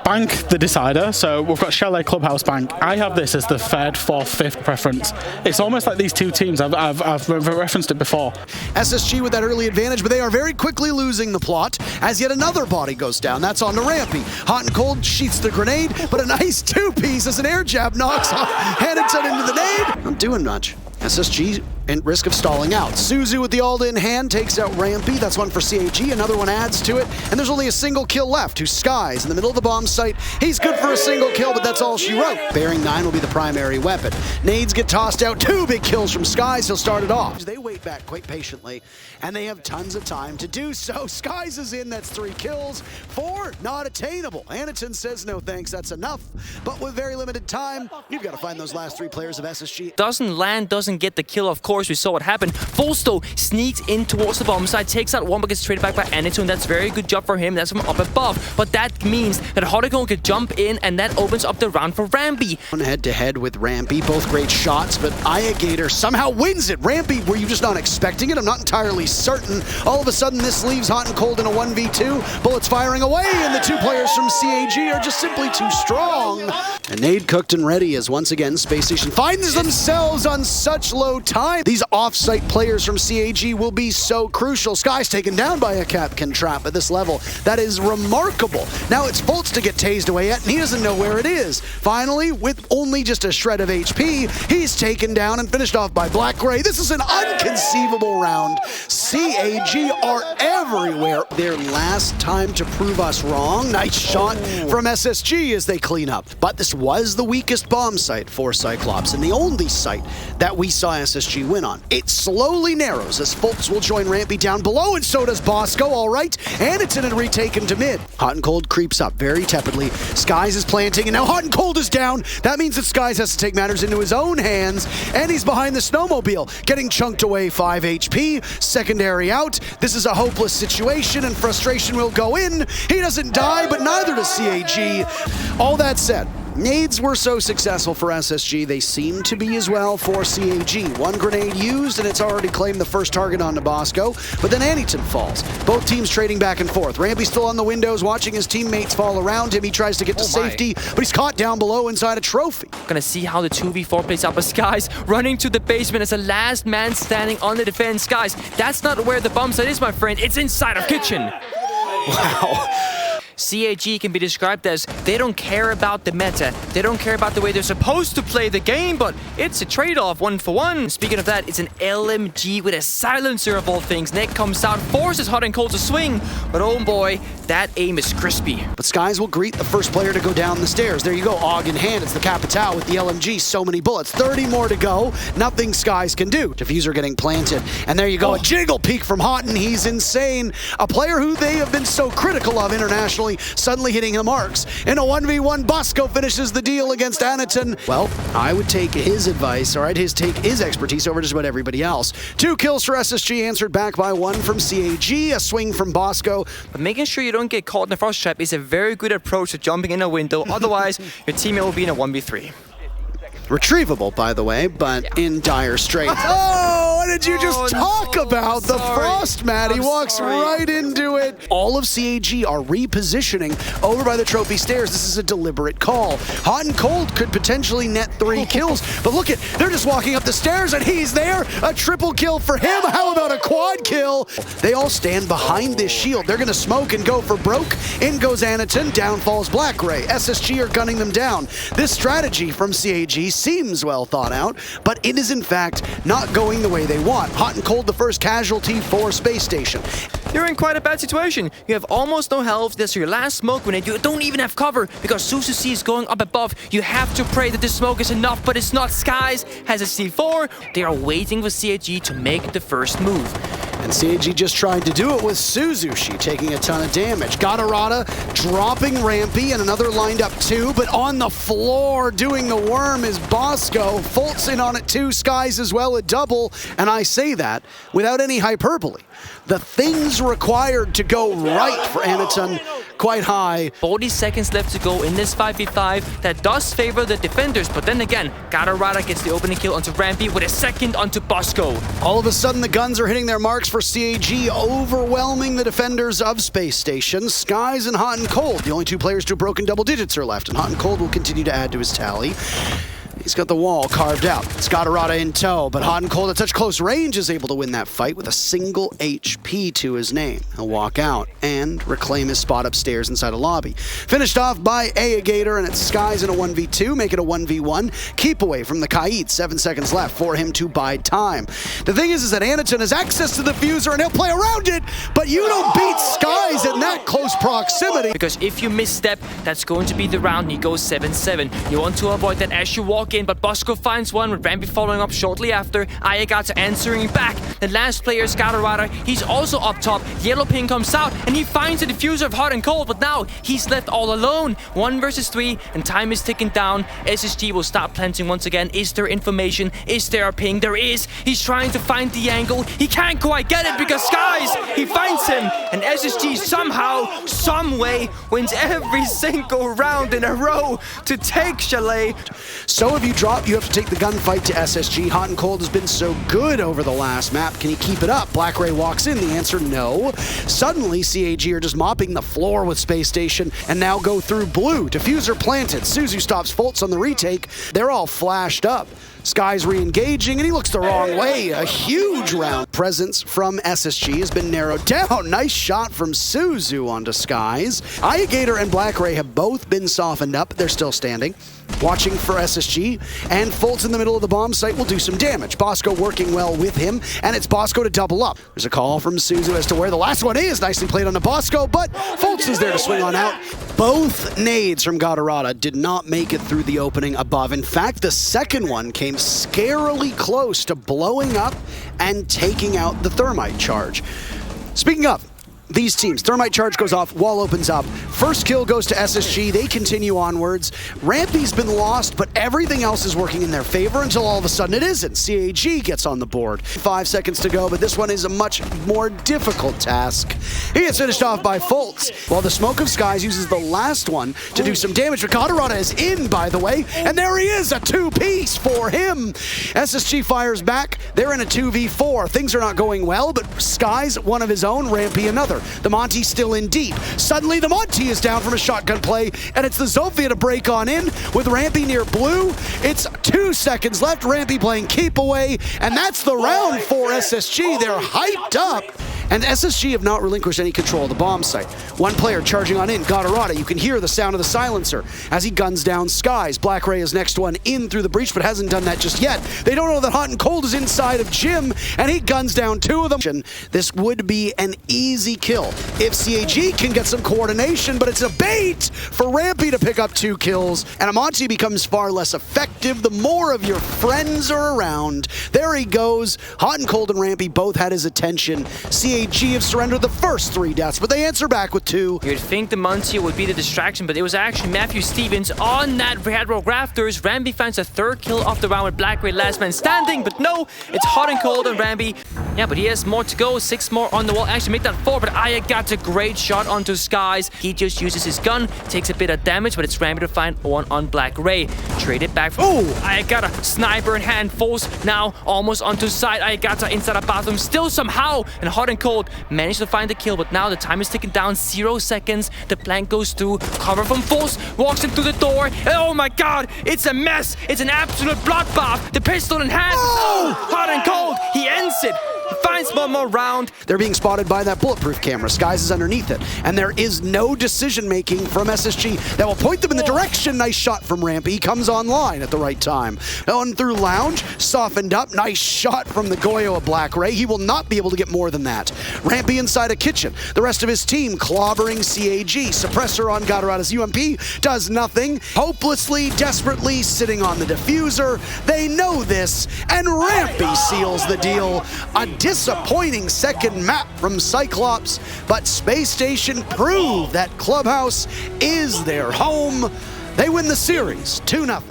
Bank the decider, so we've got Chalet, Clubhouse, Bank. I have this as the third, fourth, fifth preference. It's almost like these two teams, I've referenced it before. SSG with that early advantage, but they are very quickly losing the plot as yet another body goes down. That's on to Rampy. Hot and Cold sheaths the grenade, but a nice two-piece as an air jab knocks Hannington into the nade. Not doing much. SSG at risk of stalling out. Suzu with the ult in hand takes out Rampy. That's one for CAG. Another one adds to it. And there's only a single kill left. Who's Skies in the middle of the bomb site. He's good for a single kill, but that's all she wrote. Bearing 9 will be the primary weapon. Nades get tossed out. 2 big kills from Skies. He'll start it off. They wait back quite patiently, and they have tons of time to do so. Skies is in. That's 3 kills. 4 not attainable. Hannington says no thanks. That's enough. But with very limited time, you've got to find those last 3 players of SSG. Doesn't land, doesn't get the kill. Of course, we saw what happened. Volsto sneaks in towards the bomb side, takes out one, but gets traded back by Hannington. That's very good job for him. That's from up above. But that means that Hottegon could jump in, and that opens up the round for Rampy. Head-to-head with Rampy. Both great shots, but Gator somehow wins it. Rampy, were you just not expecting it? I'm not entirely certain. All of a sudden, this leaves Hot and Cold in a 1v2. Bullets firing away, and the 2 players from CAG are just simply too strong. A nade cooked and ready as once again Spacestation finds themselves on such low time. These off-site players from CAG will be so crucial. Sky's taken down by a Capcan trap at this level. That is remarkable. Now it's Fultz to get tased away at, and he doesn't know where it is. Finally, with only just a shred of HP, he's taken down and finished off by Black Gray. This is an unconceivable round. CAG are everywhere. Their last time to prove us wrong. Nice shot from SSG as they clean up. But this was the weakest bomb site for Cyclops, and the only site that we saw SSG win on. It slowly narrows as Fultz will join Rampy down below, and so does Bosco. All right, Hannington had retaken to mid. Hot and Cold creeps up very tepidly. Skies is planting, and now Hot and Cold is down. That means that Skies has to take matters into his own hands, and he's behind the snowmobile, getting chunked away 5 HP. Secondary out. This is a hopeless situation, and frustration will go in. He doesn't die, but neither does CAG. All that said, nades were so successful for SSG, they seem to be as well for CAG. 1 grenade used, and it's already claimed the first target onto Bosco, but then Hannington falls. Both teams trading back and forth. Rampy's still on the windows, watching his teammates fall around him. He tries to get to safety, but he's caught down below inside a trophy. Gonna see how the 2v4 plays out, but Skies running to the basement as the last man standing on the defense. Skies, that's not where the bomb site is, my friend. It's inside of kitchen. Wow. CAG can be described as they don't care about the meta. They don't care about the way they're supposed to play the game, but it's a trade-off 1-for-1. Speaking of that, it's an LMG with a silencer of all things. Neck comes out, forces Hot and Cold to swing, but oh boy, that aim is crispy. But Skies will greet the first player to go down the stairs. There you go, AUG in hand. It's the Capitao with the LMG. So many bullets. 30 more to go. Nothing Skies can do. Diffuser getting planted. And there you go, a jiggle peek from Hot, and he's insane. A player who they have been so critical of internationally, suddenly hitting the marks. In a 1v1, Bosco finishes the deal against Hannington. Well, I would take his advice, all right, take his expertise over just about everybody else. 2 kills for SSG, answered back by 1 from CAG, a swing from Bosco. But making sure you don't get caught in the frost trap is a very good approach to jumping in a window. Otherwise, your teammate will be in a 1v3. Retrievable, by the way, but in dire straits. Oh, what did you just talk about? The frost mat. He walks right into it. All of CAG are repositioning over by the trophy stairs. This is a deliberate call. Hot and Cold could potentially net 3 kills, but look at, they're just walking up the stairs and he's there. A triple kill for him. How about a quad kill? They all stand behind this shield. They're going to smoke and go for broke. In goes Hannington. Down falls Black Ray. SSG are gunning them down. This strategy from CAG seems well thought out, but it is in fact not going the way they want. Hot and Cold, the first casualty for Spacestation. You're in quite a bad situation. You have almost no health. That's your last smoke grenade. You don't even have cover because Suzu C is going up above. You have to pray that the smoke is enough, but it's not. Skies has a C4. They are waiting for CAG to make the first move. And CAG just tried to do it with Suzushi, taking a ton of damage. Gatarada dropping Rampy, and another lined up too, but on the floor doing the worm is Bosco. Fultz in on it too, Skies as well, a double, and I say that without any hyperbole. The things required to go right for Hannington quite high. 40 seconds left to go in this 5v5. That does favor the defenders, but then again, GATORADA gets the opening kill onto Rampy with a second onto Bosco. All of a sudden, the guns are hitting their marks for CAG, overwhelming the defenders of Space Station. Skies and Hot and Cold, the only two players to have broken double digits are left, and Hot and Cold will continue to add to his tally. He's got the wall carved out. It's GATORADA in tow, but Hot and Cold at such close range is able to win that fight with a single HP to his name. He'll walk out and reclaim his spot upstairs inside a lobby. Finished off by Gator, and it's Skies in a 1v2, make it a 1v1. Keep away from the Kaid, 7 seconds left for him to bide time. The thing is that Anaton has access to the fuser and he'll play around it, but you don't beat Skies in that close proximity. Because if you misstep, that's going to be the round, and you go 7-7. You want to avoid that as you walk in, but Bosco finds one with Rampy following up shortly after. Ayagata answering back. The last player is GATORADA. He's also up top. Yellow ping comes out, and he finds the diffuser of Hot and Cold, but now he's left all alone. 1 versus 3, and time is ticking down. SSG will start planting once again. Is there information? Is there a ping? There is. He's trying to find the angle. He can't quite get it because Skies, he finds him, and SSG somehow, someway wins every single round in a row to take Chalet. So if you drop, you have to take the gunfight to SSG. Hot and Cold has been so good over the last map. Can he keep it up? Black Ray walks in. The answer, no. Suddenly, CAG are just mopping the floor with Space Station and now go through blue. Diffuser planted. Suzu stops Fultz on the retake. They're all flashed up. Sky's re-engaging, and he looks the wrong way. A huge round. Presence from SSG has been narrowed down. Nice shot from Suzu onto Skies. Gator and Black Ray have both been softened up. They're still standing. Watching for SSG, and Fultz in the middle of the bomb site will do some damage. Bosco working well with him, and it's Bosco to double up. There's a call from Suzu as to where the last one is. Nicely played on the Bosco, but Fultz is there to swing on out. Both nades from GATORADA did not make it through the opening above. In fact, the second one came scarily close to blowing up and taking out the thermite charge. Speaking of these teams, thermite charge goes off, wall opens up. First kill goes to SSG, they continue onwards. Rampy's been lost, but everything else is working in their favor until all of a sudden it isn't. CAG gets on the board. 5 seconds to go, but this one is a much more difficult task. He gets finished off by Fultz, while the Smoke of Skies uses the last one to do some damage. But GATORADA is in, by the way, and there he is, a 2-piece for him. SSG fires back, they're in a 2v4. Things are not going well, but Skies, one of his own, Rampy another. The Monty still in deep. Suddenly the Monty is down from a shotgun play, and it's the Zofia to break on in with Rampy near blue. It's 2 seconds left. Rampy playing keep away, and that's the round for SSG. They're hyped up. And SSG have not relinquished any control of the bomb site. One player charging on in, GATORADA. You can hear the sound of the silencer as he guns down Skies. Black Ray is next one in through the breach, but hasn't done that just yet. They don't know that Hot and Cold is inside of Jim, and he guns down 2 of them. This would be an easy kill if CAG can get some coordination, but it's a bait for Rampy to pick up 2 kills, and Amonte becomes far less effective the more of your friends are around. There he goes. Hot and Cold and Rampy both had his attention. CAG have surrendered the first 3 deaths, but they answer back with 2. You'd think the Muncie would be the distraction, but it was actually Matthew Stevens on that Red Rock Rafters. Rampy finds a 3rd kill off the round with Black Ray last man standing, but no, it's Hot and Cold on Rampy. Yeah, but he has more to go. 6 more on the wall. Actually, make that 4, but Ayagata a great shot onto Skies. He just uses his gun, takes a bit of damage, but it's Rampy to find one on Black Ray. Trade it back. Oh, Ayagata, sniper in hand, falls now almost onto side. Ayagata inside a bathroom, still somehow, and Hot and Cold managed to find the kill, but now the time is ticking down. 0 seconds. The plank goes through. Cover from Fultz, walks him through the door. And oh my god, it's a mess. It's an absolute bloodbath. The pistol in hand. Oh, Hot and Cold. He ends it. He finds one more round. They're being spotted by that bulletproof camera. Skies is underneath it. And there is no decision-making from SSG that will point them in the direction. Nice shot from Rampy. He comes online at the right time. On through Lounge, softened up. Nice shot from the Goyo of Black Ray. He will not be able to get more than that. Rampy inside a kitchen. The rest of his team clobbering CAG. Suppressor on GATORADA's UMP does nothing. Hopelessly, desperately sitting on the diffuser. They know this, and Rampy seals the deal. A disappointing second map from CYCLOPS, but Space Station proved that Clubhouse is their home. They win the series 2-0.